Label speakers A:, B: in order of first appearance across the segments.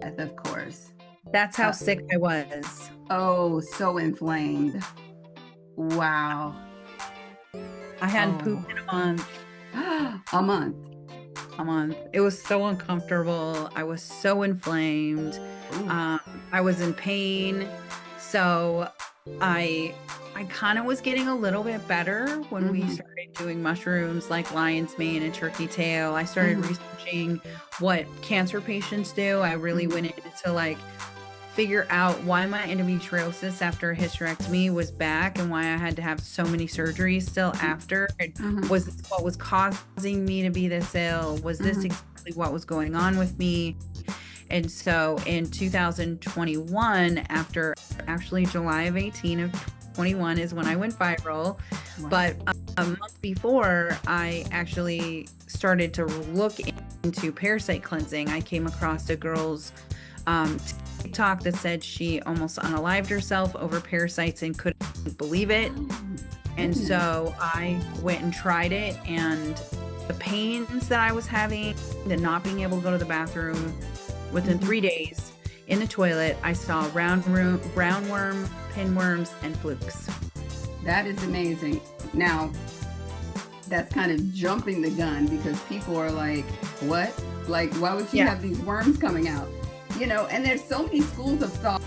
A: of course.
B: That's how
A: Uh,
B: sick I was.
A: oh, so inflamed. Wow.
B: I hadn't
A: Oh,
B: pooped in a month.
A: a month.
B: A month. It was so uncomfortable. I was so inflamed.
A: Ooh.
B: Um, I was in pain. So I I kind of was getting a little bit better when we
A: Mm-hmm.
B: started doing mushrooms like lion's mane and turkey tail. I started
A: Mm-hmm.
B: researching what cancer patients do. I really
A: Mm-hmm.
B: went into like figure out why my endometriosis after a hysterectomy was back and why I had to have so many surgeries still after. And
A: Mm-hmm.
B: was this what was causing me to be this ill? Was this
A: Mm-hmm.
B: exactly what was going on with me? And so in 2021, after actually July of 18 of 21 is when I went viral.
A: Wow.
B: But a month before, I actually started to look into parasite cleansing. I came across a girl's um, TikTok that said she almost unalived herself over parasites and couldn't believe it.
A: Oh,
B: And
A: goodness.
B: so I went and tried it, and the pains that I was having, the not being able to go to the bathroom, within
A: Mm-hmm.
B: 3 days in the toilet, I saw roundworm, pinworms, and flukes.
A: That is amazing. Now, that's kind of jumping the gun because people are like, what? Like, why would you
B: Yeah.
A: have these worms coming out? And there's so many schools of thought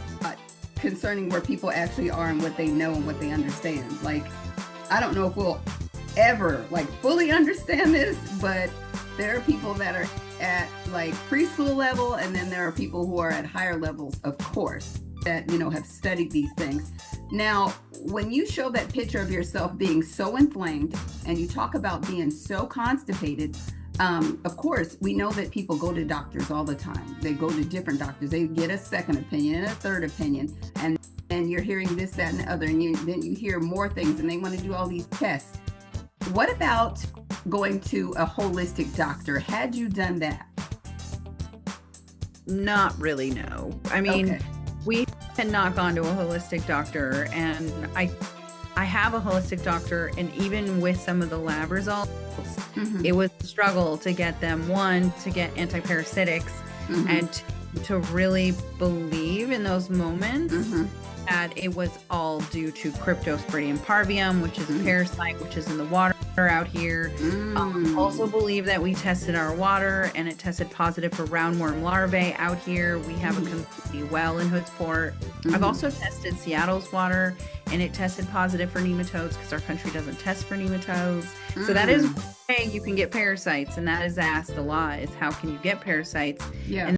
A: concerning where people actually are and what they know and what they understand. Like, I don't know if we'll ever like fully understand this, but there are people that are at like preschool level, and then there are people who are at higher levels, of course, that have studied these things. Now, when you show that picture of yourself being so inflamed and you talk about being so constipated, of course, we know that people go to doctors all the time. They go to different doctors. They get a second opinion and a third opinion, and you're hearing this, that, and the other, and then you hear more things, and they want to do all these tests. What about going to a holistic doctor? Had you done that?
B: Not really, no. I mean,
A: Okay.
B: we had not gone to a holistic doctor, and I have a holistic doctor, and even with some of the lab results,
A: Mm-hmm.
B: it was a struggle to get them, one, to get antiparasitics,
A: Mm-hmm.
B: and to really believe in those moments
A: Mm-hmm.
B: that it was all due to Cryptosporidium parvium, which is a parasite, which is in the water out here. Also believe that we tested our water and it tested positive for roundworm larvae out here. We have a community well in Hoodsport. I've
A: Mm-hmm.
B: also tested Seattle's water and it tested positive for nematodes because our country doesn't test for nematodes. So that is
A: Mm.
B: one way you can get parasites, and that is asked a lot, is how can you get parasites?
A: Yeah.
B: And